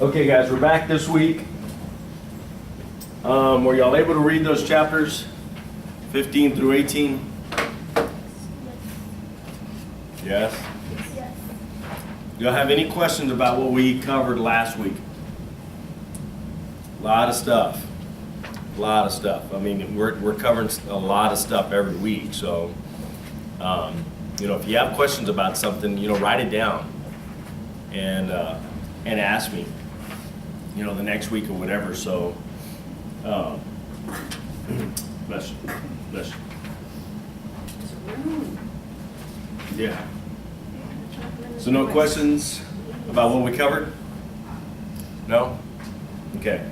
Okay, guys, we're back this week. Were y'all able to read those chapters, 15 through 18? Yes? Yes. Do y'all have any questions about what we covered last week? A lot of stuff. A lot of stuff. I mean, we're covering a lot of stuff every week, so, if you have questions about something, write it down and ask me, the next week or whatever, so, bless you, bless you. Yeah. So no questions about what we covered? No? Okay.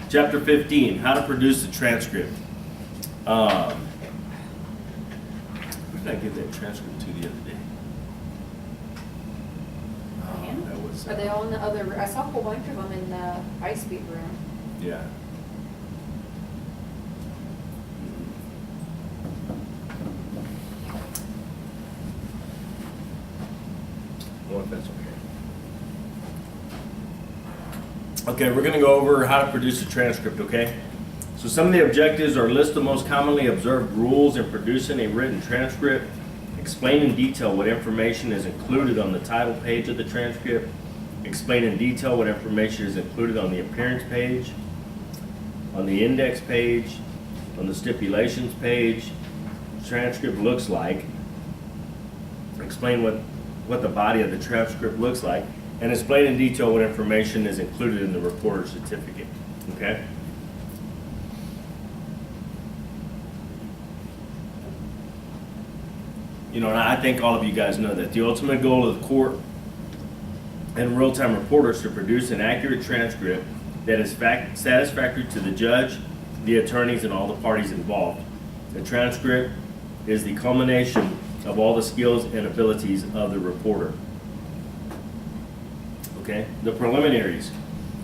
Chapter 15, how to produce a transcript. Where did I get that transcript to the other day? That was, Are they all in the other, I saw a whole bunch of them in the ice speed room. yeah. I wonder if that's okay. Okay, we're going to go over how to produce a transcript, okay? So some of the objectives are list the most commonly observed rules in producing a written transcript, explain in detail what information is included on the title page of the transcript, explain in detail what information is included on the appearance page, on the index page, on the stipulations page, transcript looks like, explain what the body of the transcript looks like, and explain in detail what information is included in the reporter's certificate, okay? And I think all of you guys know that the ultimate goal of the court and real-time reporter is to produce an accurate transcript that is satisfactory to the judge, the attorneys, and all the parties involved. The transcript is the culmination of all the skills and abilities of the reporter. Okay, the preliminaries.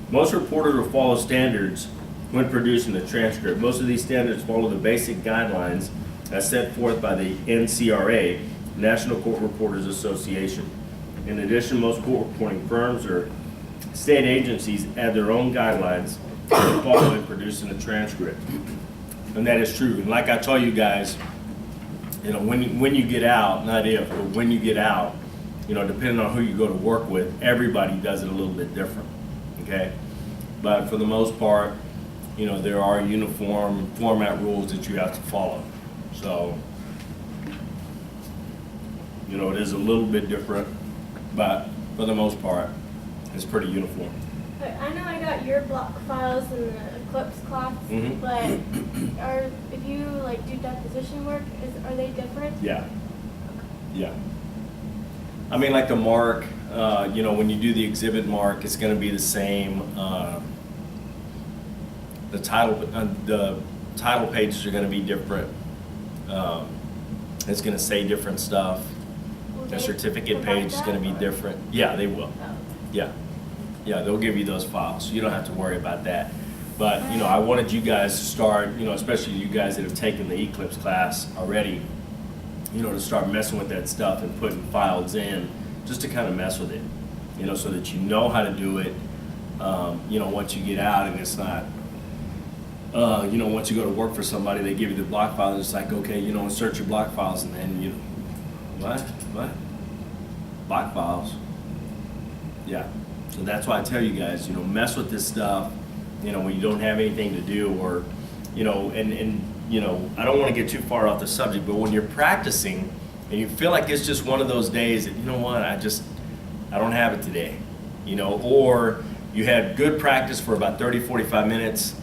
Most reporters will follow standards when producing the transcript. Most of these standards follow the basic guidelines as set forth by the NCRA, National Court Reporters Association. In addition, most court reporting firms or state agencies add their own guidelines to follow in producing a transcript. And that is true. And like I told you guys, when you get out, not if, but when you get out, depending on who you go to work with, everybody does it a little bit different, okay? But for the most part, there are uniform format rules that you have to follow. So, it is a little bit different, but for the most part, it's pretty uniform. But I know I got your block files in the Eclipse class, Mhm. but if you do deposition work, are they different? Yeah. Yeah. I mean, like the mark, when you do the exhibit mark, it's going to be the same. The title pages are going to be different. It's going to say different stuff. The certificate page is going to be different. Yeah, they will. Oh. Yeah. Yeah, they'll give you those files. You don't have to worry about that. But, I wanted you guys to start, especially you guys that have taken the Eclipse class already, to start messing with that stuff and putting files in, just to kind of mess with it, so that you know how to do it, once you get out, and it's not, once you go to work for somebody, they give you the block file, and it's like, okay, insert your block files, and then what? Block files? Yeah. So that's why I tell you guys, mess with this stuff, when you don't have anything to do, or, I don't want to get too far off the subject, but when you're practicing and you feel like it's just one of those days that, I don't have it today, or you had good practice for about 30, 45 minutes,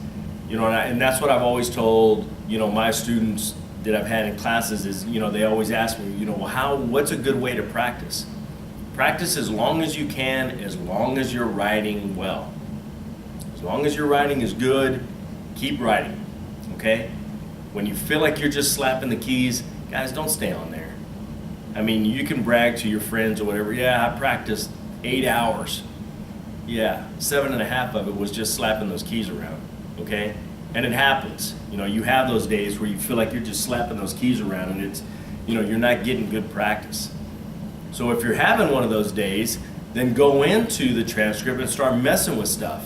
and that's what I've always told, my students that I've had in classes is, they always ask me, what's a good way to practice? Practice as long as you can, as long as you're writing well. As long as your writing is good, keep writing, okay? When you feel like you're just slapping the keys, guys, don't stay on there. I mean, you can brag to your friends or whatever, yeah, I practiced 8 hours. Yeah, 7.5 of it was just slapping those keys around, okay? And it happens. You have those days where you feel like you're just slapping those keys around and it's, you're not getting good practice. So if you're having one of those days, then go into the transcript and start messing with stuff.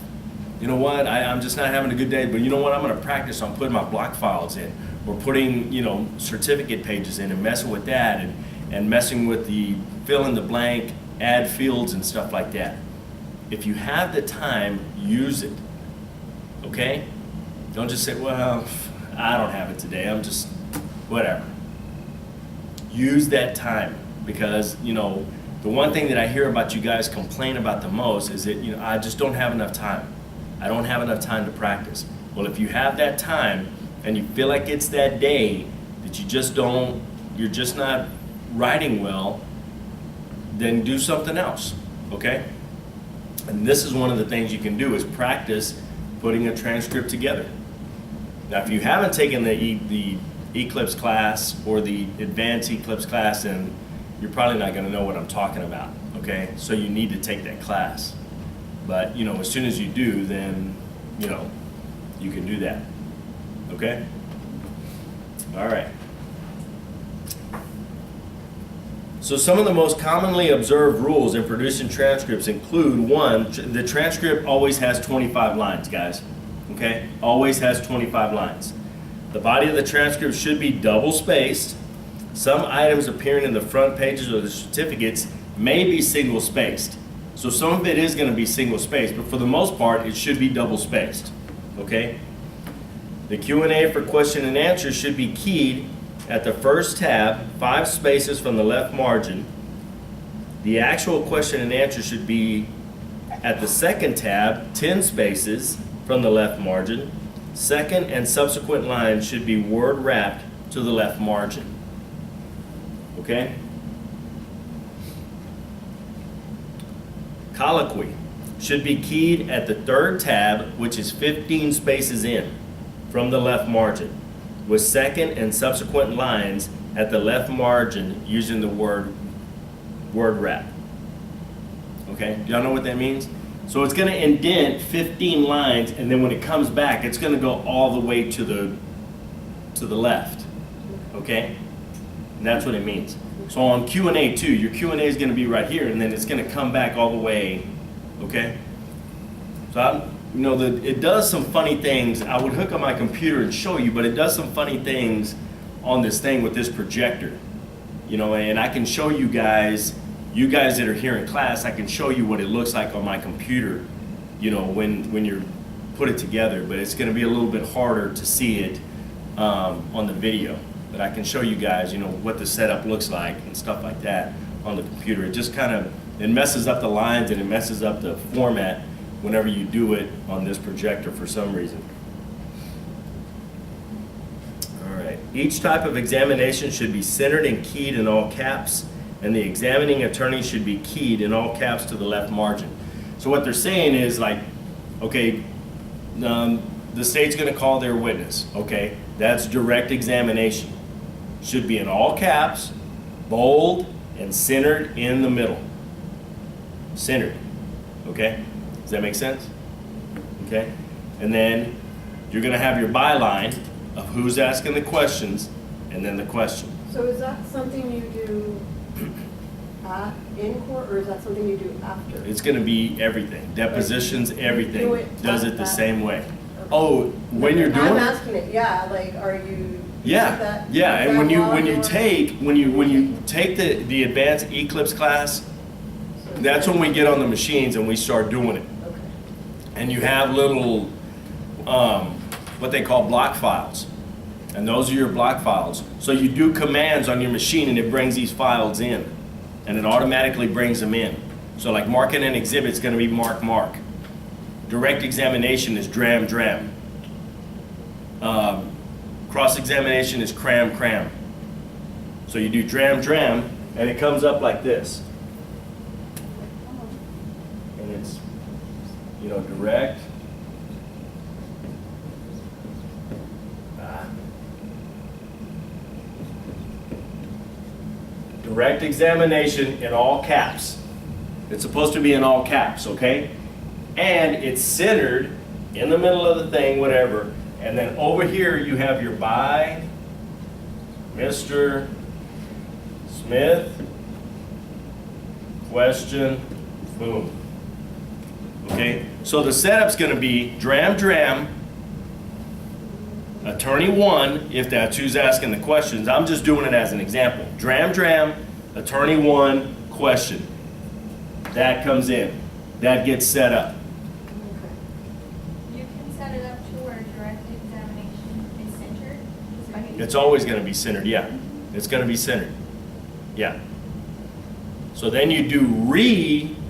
You know what, I'm just not having a good day, but you know what, I'm gonna practice on putting my block files in, or putting, certificate pages in and messing with that, and messing with the fill in the blank, add fields and stuff like that. If you have the time, use it, okay? Don't just say, well, I don't have it today, I'm just, whatever. Use that time, because, the one thing that I hear about you guys complain about the most is that, I just don't have enough time. I don't have enough time to practice. Well, if you have that time and you feel like it's that day that you're just not writing well, then do something else, okay? And this is one of the things you can do, is practice putting a transcript together. Now, if you haven't taken the Eclipse class or the advanced Eclipse class, then you're probably not gonna know what I'm talking about, okay? So you need to take that class. But, as soon as you do, then, you can do that, okay? All right. So some of the most commonly observed rules in producing transcripts include, one, the transcript always has 25 lines, guys, okay? Always has 25 lines. The body of the transcript should be double spaced. Some items appearing in the front pages of the certificates may be single spaced. So some of it is going to be single spaced, but for the most part, it should be double spaced, okay? The Q&A for question and answer should be keyed at the first tab, 5 spaces from the left margin. The actual question and answer should be at the second tab, 10 spaces from the left margin. Second and subsequent lines should be word wrapped to the left margin, okay? Colloquy should be keyed at the third tab, which is 15 spaces in from the left margin, with second and subsequent lines at the left margin using the word wrap. Okay, y'all know what that means? So it's gonna indent 15 lines, and then when it comes back, it's gonna go all the way to the left, okay? And that's what it means. So on Q&A too, your Q&A is going to be right here, and then it's going to come back all the way, okay? So it does some funny things. I would hook up my computer and show you, but it does some funny things on this thing with this projector, and I can show you guys that are here in class, I can show you what it looks like on my computer, when you're put it together, but it's going to be a little bit harder to see it on the video. But I can show you guys, what the setup looks like and stuff like that on the computer. It just it messes up the lines and it messes up the format whenever you do it on this projector for some reason. All right. Each type of examination should be centered and keyed in all caps, and the examining attorney should be keyed in all caps to the left margin. So what they're saying is okay, the state's going to call their witness, okay? That's direct examination. Should be in all caps, bold, and centered in the middle. Centered, okay? Does that make sense? Okay? And then you're going to have your byline of who's asking the questions, and then the question. So is that something you do in court, or is that something you do after? It's going to be everything. Depositions, everything. Do it Does it the that- same way. Oh, when you're doing I'm it? asking it, are you? Yeah, and when you take the advanced Eclipse class, that's when we get on the machines and we start doing it. Okay. And you have little what they call block files, and those are your block files. So you do commands on your machine and it brings these files in, and it automatically brings them in. So like marking an exhibit is going to be mark. Direct examination is dram. Cross-examination is cram. So you do dram, and it comes up like this. And it's, direct. Direct examination in all caps. It's supposed to be in all caps, okay? And it's centered in the middle of the thing, whatever. And then over here you have your by Mr. Smith, question boom. Okay, so the setup's gonna be dram, attorney one, if that's who's asking the questions. I'm just doing it as an example. Dram, attorney one, question. That comes in. That gets set up. You can set it up to where direct examination is centered. So you- It's always gonna be centered, yeah. It's gonna be centered. Yeah. So then you do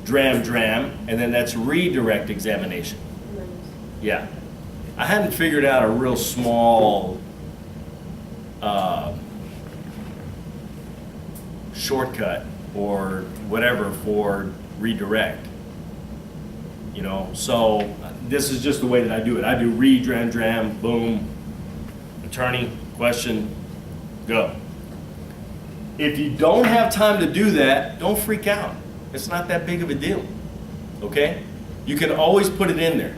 dram, and then that's redirect examination. And then Yeah. I hadn't figured out a real small shortcut or whatever for redirect. You know, so this is just the way that I do it. I do dram, boom, attorney, question, go. If you don't have time to do that, don't freak out. It's not that big of a deal, okay? You can always put it in there.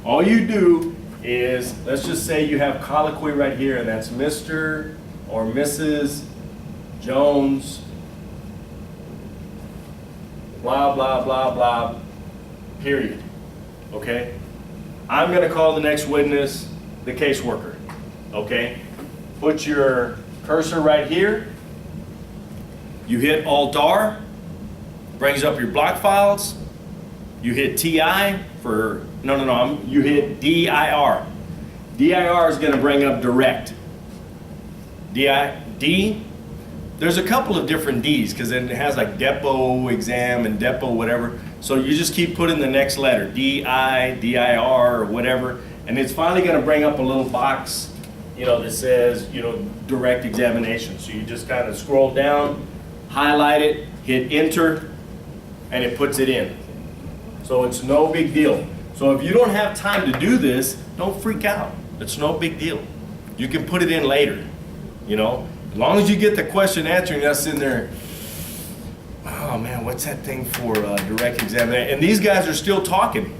All you do is, let's just say you have colloquy right here, and that's Mr. or Mrs. Jones, blah, blah, blah, blah, period, okay? I'm gonna call the next witness the caseworker, okay? Put your cursor right here. You hit Alt-R, brings up your block files. You hit TI for, you hit DIR. DIR is gonna bring up direct. D, there's a couple of different Ds, because it has like depot exam and depot whatever. So you just keep putting the next letter, DI, DIR, or whatever, and it's finally gonna bring up a little box, that says, direct examination. So you just kind of scroll down, highlight it, hit enter, and it puts it in. So it's no big deal. So if you don't have time to do this, don't freak out. It's no big deal. You can put it in later, As long as you get the question answered, you're not sitting there, oh man, what's that thing for direct examination? And these guys are still talking,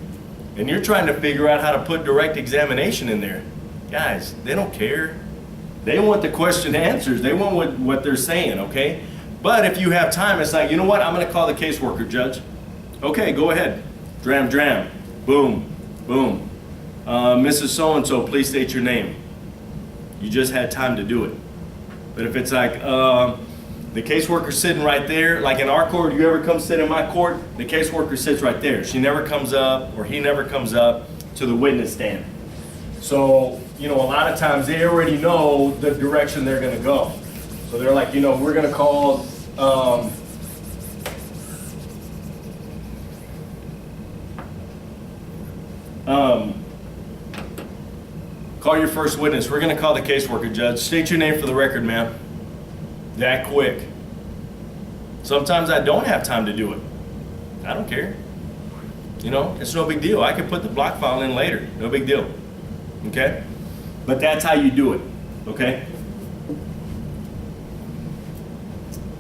and you're trying to figure out how to put direct examination in there. Guys, they don't care. They want the question answers. They want what they're saying, okay? But if you have time, it's like, you know what? I'm gonna call the caseworker, judge. Okay, go ahead. Dram, boom, boom. Mrs. So-and-so, please state your name. You just had time to do it. But if it's like, the caseworker's sitting right there, like in our court, you ever come sit in my court, the caseworker sits right there. She never comes up, or he never comes up to the witness stand. So, a lot of times they already know the direction they're gonna go. So they're like, we're gonna call, call your first witness. We're gonna call the caseworker, judge. State your name for the record, ma'am. That quick. Sometimes I don't have time to do it. I don't care. It's no big deal. I can put the block file in later. No big deal. Okay? But that's how you do it. Okay?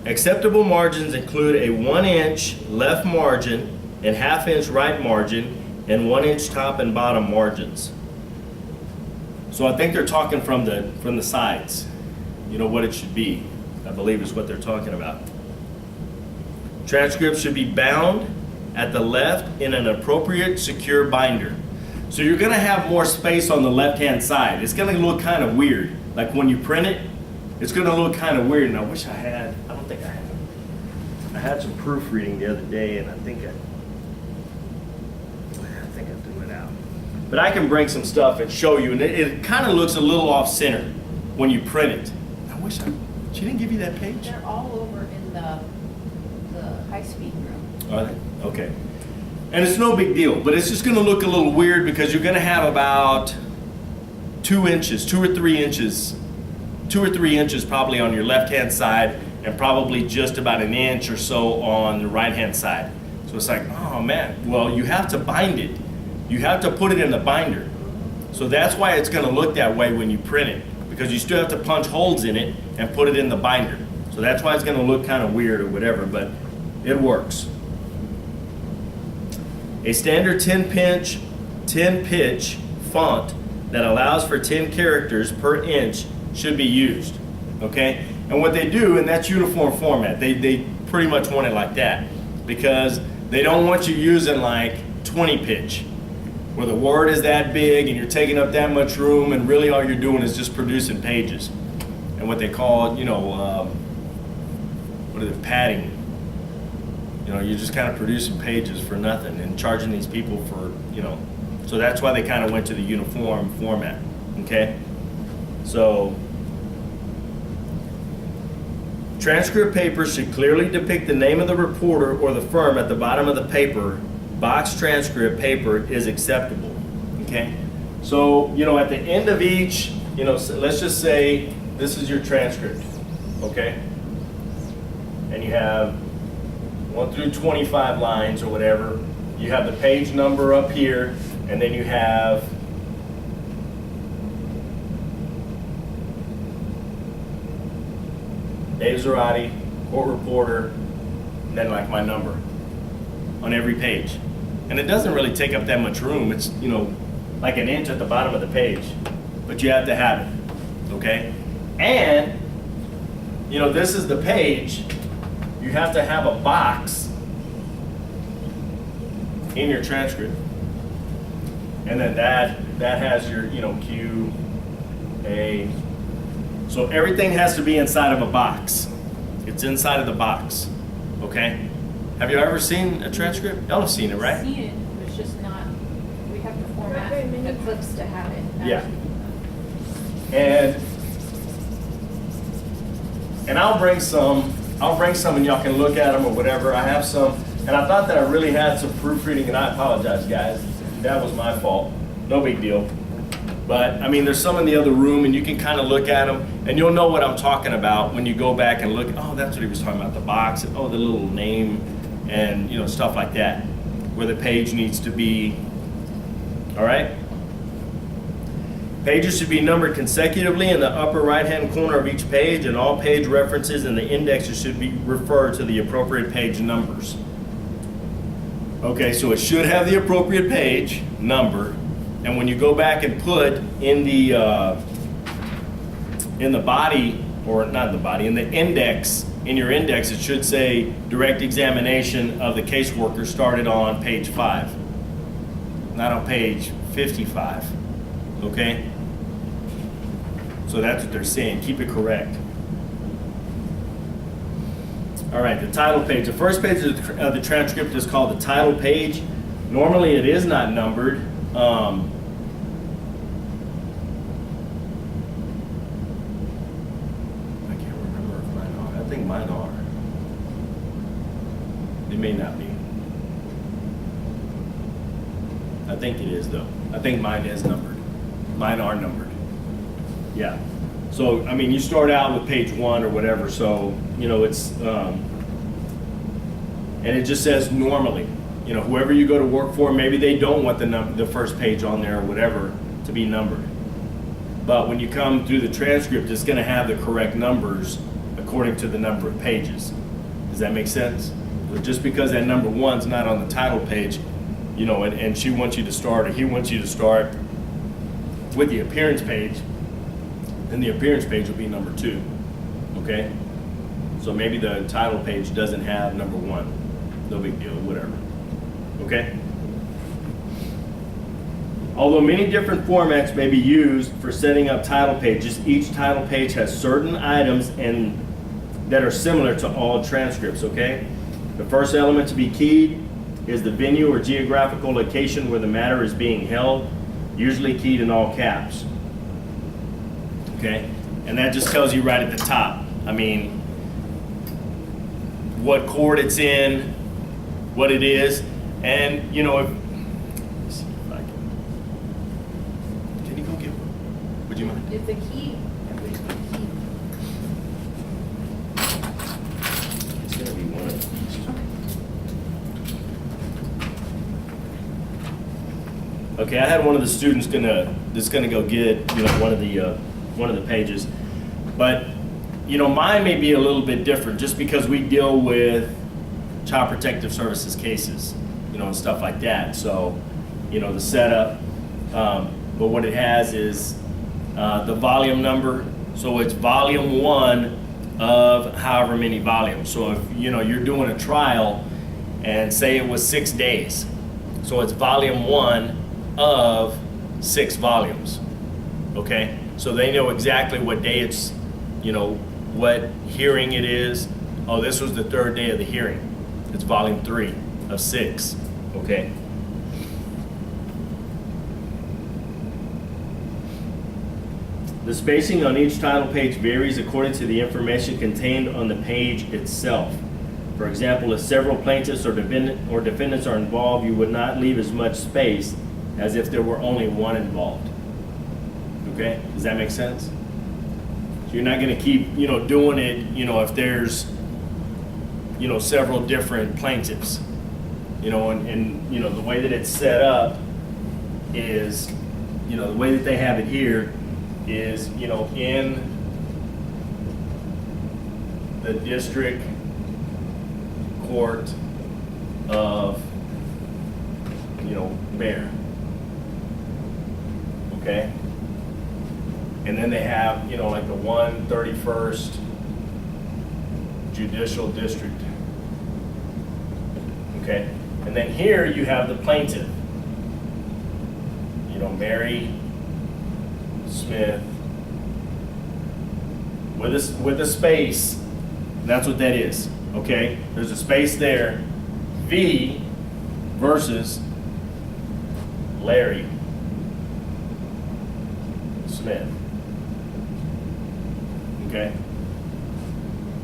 Acceptable margins include a 1-inch left margin and 1/2-inch right margin and 1-inch top and bottom margins. So I think they're talking from the sides. What it should be, I believe is what they're talking about. Transcripts should be bound at the left in an appropriate secure binder. So you're gonna have more space on the left-hand side. It's gonna look kind of weird. Like when you print it, it's gonna look kind of weird. And I wish I don't think I had. I had some proofreading the other day, and I think I threw it out. But I can bring some stuff and show you, and it kind of looks a little off-center when you print it. She didn't give you that page? They're all over in the high-speed room. Are they? Okay. And it's no big deal, but it's just gonna look a little weird because you're gonna have about 2 inches, 2 or 3 inches probably on your left-hand side, and probably just about 1 inch or so on the right-hand side. So it's like, oh man, well, you have to bind it. You have to put it in the binder. So that's why it's gonna look that way when you print it, because you still have to punch holes in it and put it in the binder. So that's why it's gonna look kind of weird or whatever, but it works. A standard 10 pitch font that allows for 10 characters per inch should be used, okay? And what they do, and that's uniform format, they pretty much want it like that, because They don't want you using like 20 pitch, where the word is that big and you're taking up that much room, and really all you're doing is just producing pages. And what they call, what is it, padding. You're just kind of producing pages for nothing and charging these people for, so that's why they kind of went to the uniform format, okay? So, transcript papers should clearly depict the name of the reporter or the firm at the bottom of the paper. Box transcript paper is acceptable, okay? So, at the end of each, so let's just say this is your transcript, okay? And you have 1 through 25 lines or whatever. You have the page number up here, and then you have Dave Zarate, court reporter, and then like my number on every page. And it doesn't really take up that much room. It's, like an inch at the bottom of the page, but you have to have it, okay? And, this is the page. You have to have a box in your transcript. And then that has your, Q, A. So everything has to be inside of a box. It's inside of the box, okay? Have you ever seen a transcript? Y'all have seen it, right? See it, but it's just not, we have to format very many. the clips to have it. Yeah. And I'll bring some and y'all can look at them or whatever. I have some, and I thought that I really had some proofreading, and I apologize, guys. That was my fault. No big deal. But, there's some in the other room, and you can kind of look at them, and you'll know what I'm talking about when you go back and look. Oh, that's what he was talking about, the box, and oh, the little name, and, stuff like that, where the page needs to be. All right? Pages should be numbered consecutively in the upper right-hand corner of each page, and all page references and the indexes should be referred to the appropriate page numbers. Okay, so it should have the appropriate page number, and when you go back and put in the body, or not the body, in the index, in your index, it should say direct examination of the caseworker started on page 5, not on page 55. Okay? So that's what they're saying. Keep it correct. All right, the title page. The first page of the transcript is called the title page. Normally it is not numbered. I can't remember if mine are. I think mine are. They may not be. I think it is though. I think mine is numbered. Mine are numbered. Yeah. So, you start out with page 1 or whatever, so, it's, and it just says normally, whoever you go to work for, maybe they don't want the first page on there or whatever to be numbered. But when you come through the transcript, it's going to have the correct numbers according to the number of pages. Does that make sense? But just because that number 1's not on the title page, and she wants you to start, or he wants you to start with the appearance page, then the appearance page will be number 2, okay? So maybe the title page doesn't have number 1. No big deal, whatever, okay? Although many different formats may be used for setting up title pages, each title page has certain items that are similar to all transcripts, okay? The first element to be keyed is the venue or geographical location where the matter is being held, usually keyed in all caps. Okay? And that just tells you right at the top. What court it's in, what it is, and if let's see if I can you go get one? Would you mind? It's a key. Everybody's got a key. It's gonna be one of these. Okay, I had one of the students that's gonna go get one of the pages, but mine may be a little bit different just because we deal with Child Protective Services cases, and stuff like that. So, the setup. But what it has is the volume number. So it's volume 1 of however many volumes. So if you're doing a trial and say it was 6 days. So it's volume 1 of 6 volumes. Okay? So they know exactly what day it's, you know, what hearing it is. Oh, this was the 3rd day of the hearing. It's volume 3 of 6. Okay? The spacing on each title page varies according to the information contained on the page itself. For example, if several plaintiffs or defendants are involved, you would not leave as much space as if there were only one involved. Okay? Does that make sense? So you're not going to keep, you know, doing it, you know, if there's, you know, several different plaintiffs. You know, and you know, the way that it's set up is, you know, the way that they have it here is, you know, in the district court of, you know, Bear. Okay? And then they have, you know, like the 131st Judicial District. Okay? And then here you have the plaintiff. You know, Mary Smith with a space. And that's what that is. Okay? There's a space there. V versus Larry Smith. Okay?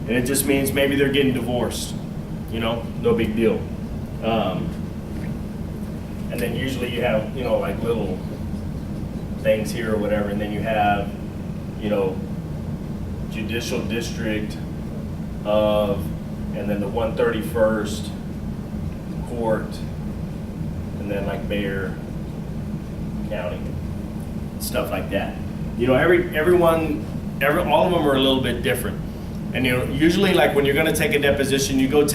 And it just means maybe they're getting divorced. You know, no big deal. And then usually you have, you know, like little things here or whatever, and then you have, you know, Judicial District of, and then the 131st Court, and then like Bear County, stuff like that. You know, all of them are a little bit different. And you know, usually like when you're going to take a deposition, you go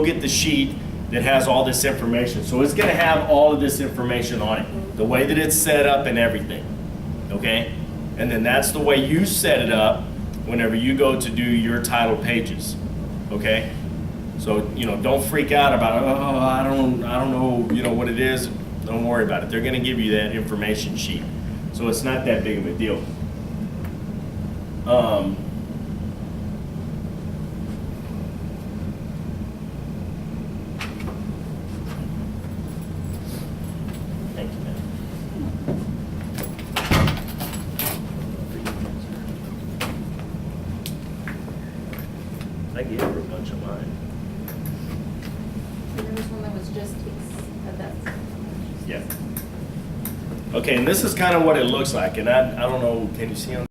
get the sheet that has all this information. So it's going to have all of this information on it, the way that it's set up and everything. Okay? And then that's the way you set it up whenever you go to do your title pages. Okay? So, you know, don't freak out about, oh, I don't know, you know, what it is. Don't worry about it. They're going to give you that information sheet. So it's not that big of a deal. Thank you, man. I gave her a bunch of mine. There was one that was just, that's. Yeah. Okay, and this is kind of what it looks like, and I don't know, can you see on